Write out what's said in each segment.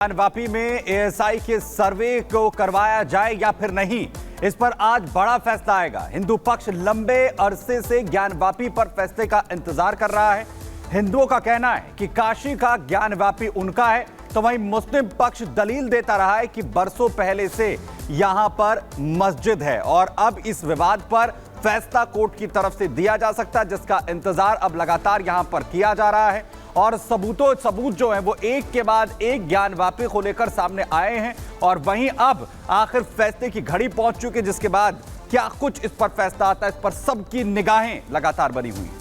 वापी में एएसआई के सर्वे को करवाया जाए या फिर नहीं, इस पर आज बड़ा फैसला आएगा। हिंदू पक्ष लंबे अरसे से ज्ञानवापी पर फैसले का इंतजार कर रहा है। हिंदुओं का कहना है कि काशी का ज्ञानवापी उनका है, तो वहीं मुस्लिम पक्ष दलील देता रहा है कि बरसों पहले से यहां पर मस्जिद है और अब इस विवाद पर फैसला कोर्ट की तरफ से दिया जा सकता है, जिसका इंतजार अब लगातार यहां पर किया जा रहा है। और सबूत जो है वो एक के बाद एक ज्ञानवापी को लेकर सामने आए हैं और वहीं अब आखिर फैसले की घड़ी पहुंच चुकी है, जिसके बाद क्या कुछ इस पर फैसला आता है, इस पर सबकी निगाहें लगातार बनी हुई हैं।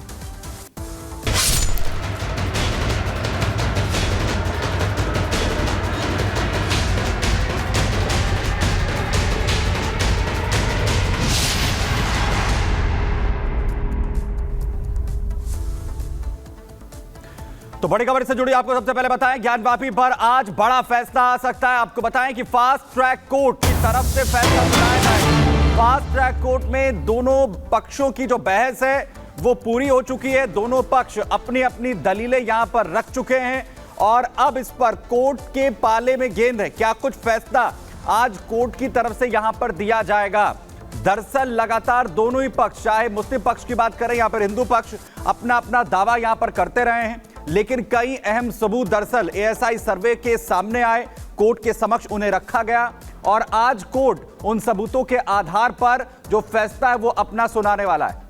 तो बड़ी खबर से जुड़ी आपको सबसे पहले बताएं, ज्ञानवापी पर आज बड़ा फैसला आ सकता है। आपको बताएं कि फास्ट ट्रैक कोर्ट की तरफ से फैसला सुनाया जाएगा। फास्ट ट्रैक कोर्ट में दोनों पक्षों की जो बहस है वो पूरी हो चुकी है। दोनों पक्ष अपनी अपनी दलीलें यहां पर रख चुके हैं और अब इस पर कोर्ट के पाले में गेंद है। क्या कुछ फैसला आज कोर्ट की तरफ से यहां पर दिया जाएगा? दरअसल लगातार दोनों ही पक्ष, चाहे मुस्लिम पक्ष की बात करें या फिर हिंदू पक्ष, अपना अपना दावा यहां पर करते रहे हैं, लेकिन कई अहम सबूत दरअसल एएसआई सर्वे के सामने आए, कोर्ट के समक्ष उन्हें रखा गया और आज कोर्ट उन सबूतों के आधार पर जो फैसला है वो अपना सुनाने वाला है।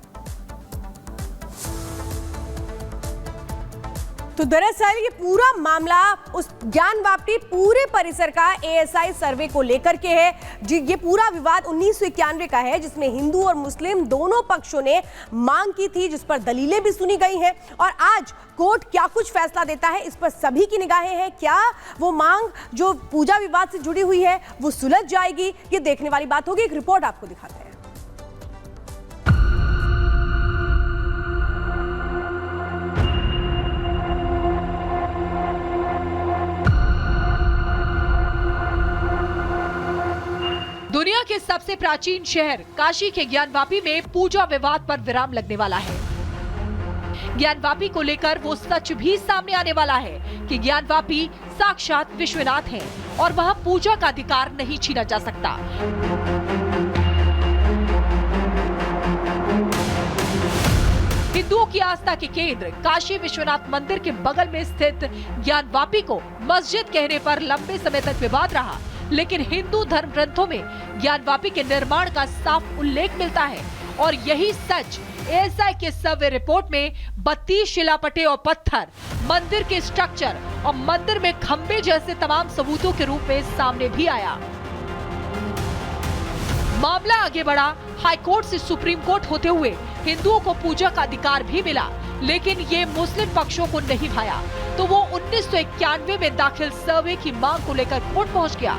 तो दरअसल ये पूरा मामला उस ज्ञानवापी पूरे परिसर का एएसआई सर्वे को लेकर के है। ये पूरा विवाद 1991 का है, जिसमें हिंदू और मुस्लिम दोनों पक्षों ने मांग की थी, जिस पर दलीलें भी सुनी गई हैं और आज कोर्ट क्या कुछ फैसला देता है, इस पर सभी की निगाहें हैं। क्या वो मांग जो पूजा विवाद से जुड़ी हुई है वो सुलझ जाएगी, ये देखने वाली बात होगी। एक रिपोर्ट आपको दिखाते हैं। दुनिया के सबसे प्राचीन शहर काशी के ज्ञानवापी में पूजा विवाद पर विराम लगने वाला है। ज्ञानवापी को लेकर वो सच भी सामने आने वाला है कि ज्ञानवापी साक्षात विश्वनाथ हैं और वह पूजा का अधिकार नहीं छीना जा सकता। हिंदुओं की आस्था के केंद्र काशी विश्वनाथ मंदिर के बगल में स्थित ज्ञानवापी को मस्जिद कहने पर लंबे समय तक विवाद रहा, लेकिन हिंदू धर्म ग्रंथों में ज्ञानवापी के निर्माण का साफ उल्लेख मिलता है और यही सच एएसआई के सर्वे रिपोर्ट में 32 शिलापटे और पत्थर, मंदिर के स्ट्रक्चर और मंदिर में खंबे जैसे तमाम सबूतों के रूप में सामने भी आया। मामला आगे बढ़ा, हाई कोर्ट से सुप्रीम कोर्ट होते हुए हिंदुओं को पूजा का अधिकार भी मिला, लेकिन ये मुस्लिम पक्षों को नहीं भाया, तो वो 1991 में दाखिल सर्वे की मांग को लेकर कोर्ट पहुंच गया।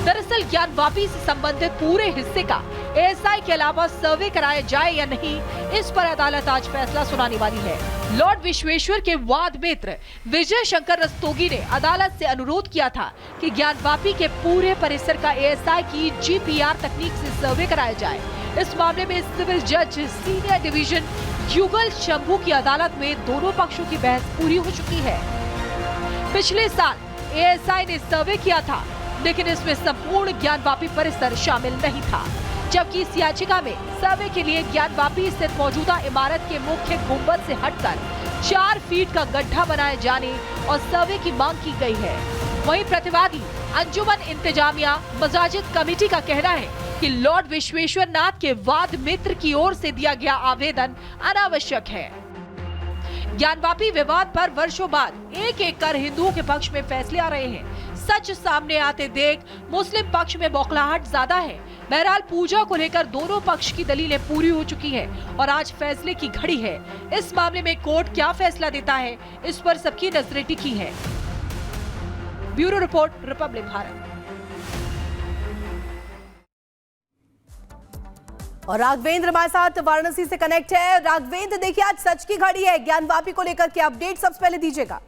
दरअसल ज्ञानवापी से संबंधित पूरे हिस्से का एएसआई के अलावा सर्वे कराया जाए या नहीं, इस पर अदालत आज फैसला सुनाने वाली है। लॉर्ड विश्वेश्वर के वाद मित्र विजय शंकर रस्तोगी ने अदालत से अनुरोध किया था कि ज्ञानवापी के पूरे परिसर का एएसआई की जीपीआर तकनीक से सर्वे कराया जाए। इस मामले में सिविल जज सीनियर डिवीजन युगल शंभू की अदालत में दोनों पक्षों की बहस पूरी हो चुकी है। पिछले साल एएसआई ने सर्वे किया था, लेकिन इसमें संपूर्ण ज्ञानवापी परिसर शामिल नहीं था, जबकि इस याचिका में सर्वे के लिए ज्ञानवापी स्थित मौजूदा इमारत के मुख्य गुंबद से हटकर 4 फीट का गड्ढा बनाए जाने और सर्वे की मांग की गई है। वहीं प्रतिवादी अंजुमन इंतजामिया मसाजिद कमेटी का कहना है कि लॉर्ड विश्वेश्वर नाथ के वाद मित्र की ओर से दिया गया आवेदन अनावश्यक है। ज्ञानवापी विवाद पर वर्षों बाद एक एक कर हिंदुओं के पक्ष में फैसले आ रहे हैं। सच सामने आते देख मुस्लिम पक्ष में बौखलाहट ज्यादा है। बहरहाल पूजा को लेकर दोनों पक्ष की दलीलें पूरी हो चुकी हैं और आज फैसले की घड़ी है। इस मामले में कोर्ट क्या फैसला देता है, इस पर सबकी नजरें टिकी हैं। Bureau report, Republic Bharat. और राघवेंद्र हमारे साथ वाराणसी से कनेक्ट है। राघवेंद्र, देखिए आज सच की घड़ी है, ज्ञानवापी को लेकर के अपडेट सबसे पहले दीजिएगा।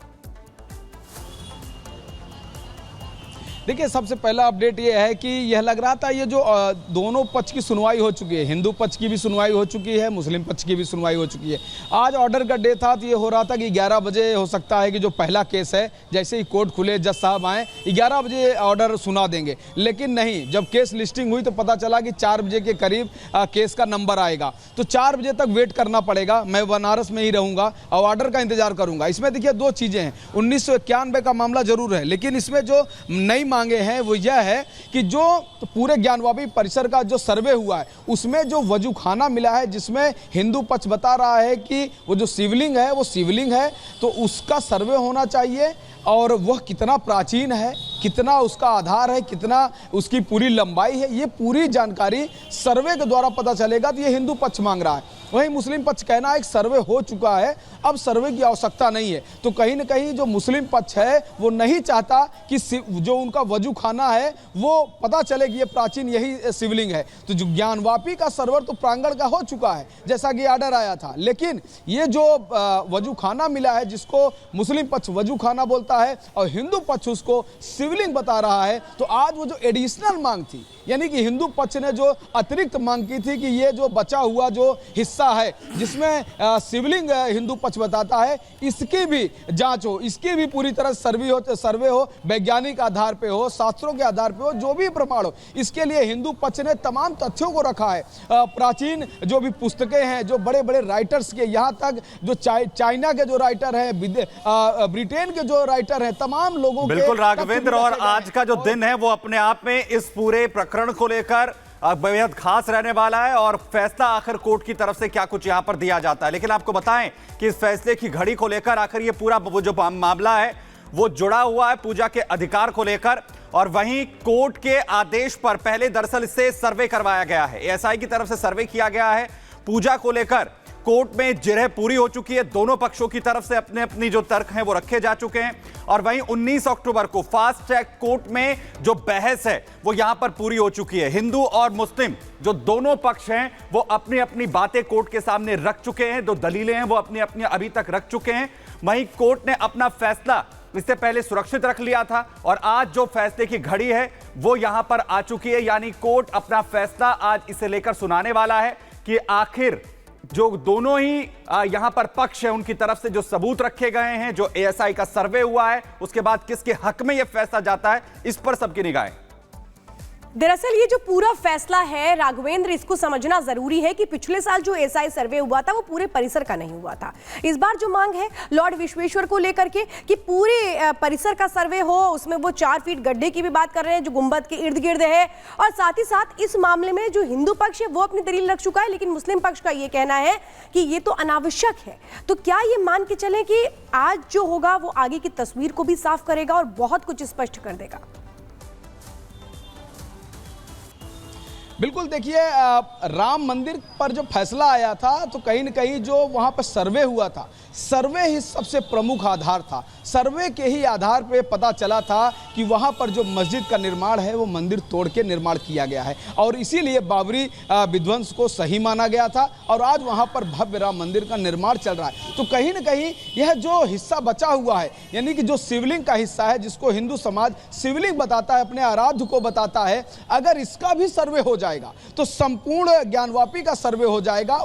देखिए, सबसे पहला अपडेट ये है कि यह लग रहा था ये जो दोनों पक्ष की सुनवाई हो चुकी है, हिंदू पक्ष की भी सुनवाई हो चुकी है, मुस्लिम पक्ष की भी सुनवाई हो चुकी है। आज ऑर्डर का डे था, तो ये हो रहा था कि 11 बजे हो सकता है कि जो पहला केस है, जैसे ही कोर्ट खुले, जज साहब आए, 11 बजे ऑर्डर सुना देंगे। लेकिन नहीं, जब केस लिस्टिंग हुई तो पता चला कि 4 बजे के करीब केस का नंबर आएगा। तो 4 बजे तक वेट करना पड़ेगा। मैं बनारस में ही रहूँगा और ऑर्डर का इंतजार करूँगा। इसमें देखिए 2 चीज़ें हैं। 1991 का मामला जरूर है, लेकिन इसमें जो नई मांगे हैं वो यह है कि जो पूरे ज्ञानवापी परिसर का जो सर्वे हुआ है उसमें जो वजूखाना मिला है, जिसमें हिंदू पक्ष बता रहा है कि वो जो शिवलिंग है वो शिवलिंग है, तो उसका सर्वे होना चाहिए और वह कितना प्राचीन है, कितना उसका आधार है, कितना उसकी पूरी लंबाई है, ये पूरी जानकारी सर्वे के द्वारा पता चलेगा। तो ये हिंदू पक्ष मांग रहा है। वहीं मुस्लिम पक्ष कहना है कि सर्वे हो चुका है, अब सर्वे की आवश्यकता नहीं है। तो कहीं ना कहीं जो मुस्लिम पक्ष है वो नहीं चाहता कि जो उनका वजूखाना है वो पता चले कि ये प्राचीन यही शिवलिंग है। तो जो ज्ञानवापी का सर्वर तो प्रांगण का हो चुका है, जैसा कि आर्डर आया था, लेकिन ये जो वजूखाना मिला है, जिसको मुस्लिम पक्ष वजूखाना बोलता है और हिंदू पक्ष उसको शिवलिंग बता रहा है, तो आज वो जो एडिशनल मांग थी, यानी कि हिंदू पक्ष ने जो अतिरिक्त मांग की थी कि ये जो बचा हुआ जो हिस्सा है जिसमें शिवलिंग हिंदू पक्ष बताता है, इसकी भी जांच हो, इसकी भी पूरी तरह सर्वे हो, वैज्ञानिक आधार पे हो, शास्त्रों के आधार पे हो, जो भी प्रमाण हो, इसके लिए हिंदू पक्ष ने तमाम तथ्यों को रखा है। प्राचीन जो भी पुस्तकें हैं, जो बड़े बड़े राइटर्स के, यहाँ तक जो चाइना के जो राइटर हैं, ब्रिटेन के जो राइटर हैं, तमाम लोगों के बिल्कुल राघवेंद्र, और आज का जो दिन है वो अपने आप में इस पूरे प्रकरण को लेकर बेहद खास रहने वाला है और फैसला आखिर कोर्ट की तरफ से क्या कुछ यहां पर दिया जाता है। लेकिन आपको बताएं कि इस फैसले की घड़ी को लेकर आखिर ये पूरा वो जो मामला है वो जुड़ा हुआ है पूजा के अधिकार को लेकर, और वहीं कोर्ट के आदेश पर पहले दरअसल इससे सर्वे करवाया गया है, एएसआई की तरफ से सर्वे किया गया है। पूजा को लेकर कोर्ट में जिरह पूरी हो चुकी है, दोनों पक्षों की तरफ से अपने अपनी जो तर्क हैं वो रखे जा चुके हैं, और वहीं 19 अक्टूबर को फास्ट ट्रैक कोर्ट में जो बहस है वो यहां पर पूरी हो चुकी है। हिंदू और मुस्लिम जो दोनों पक्ष हैं वो अपनी अपनी बातें कोर्ट के सामने रख चुके हैं, जो दलीलें हैं वो अपनी अपनी अभी तक रख चुके हैं। वहीं कोर्ट ने अपना फैसला इससे पहले सुरक्षित रख लिया था और आज जो फैसले की घड़ी है वो यहां पर आ चुकी है, यानी कोर्ट अपना फैसला आज इसे लेकर सुनाने वाला है कि आखिर जो दोनों ही यहां पर पक्ष है उनकी तरफ से जो सबूत रखे गए हैं, जो एएसआई का सर्वे हुआ है, उसके बाद किसके हक में यह फैसला जाता है, इस पर सबकी निगाहें। दरअसल ये जो पूरा फैसला है राघवेंद्र, इसको समझना जरूरी है कि पिछले साल जो एएसआई सर्वे हुआ था वो पूरे परिसर का नहीं हुआ था। इस बार जो मांग है लॉर्ड विश्वेश्वर को लेकर के कि पूरे परिसर का सर्वे हो, उसमें वो 4 फीट गड्ढे की भी बात कर रहे हैं जो गुंबद के इर्द गिर्द है, और साथ ही साथ इस मामले में जो हिंदू पक्ष है वो अपनी दलील रख चुका है, लेकिन मुस्लिम पक्ष का ये कहना है कि ये तो अनावश्यक है। तो क्या ये मान के चलें कि आज जो होगा वो आगे की तस्वीर को भी साफ करेगा और बहुत कुछ स्पष्ट कर देगा? बिल्कुल, देखिए, राम मंदिर पर जो फैसला आया था तो कहीं न कहीं जो वहाँ पर सर्वे हुआ था, सर्वे ही सबसे प्रमुख आधार था। सर्वे के ही आधार पे पता चला था कि वहाँ पर जो मस्जिद का निर्माण है वो मंदिर तोड़ के निर्माण किया गया है, और इसीलिए बाबरी विध्वंस को सही माना गया था, और आज वहाँ पर भव्य राम मंदिर का निर्माण चल रहा है। तो कहीं न कहीं यह जो हिस्सा बचा हुआ है, यानी कि जो शिवलिंग का हिस्सा है, जिसको हिंदू समाज शिवलिंग बताता है, अपने आराध्य को बताता है, अगर इसका भी सर्वे हो जाएगा तो संपूर्ण ज्ञानवापी का सर्वे हो जाएगा।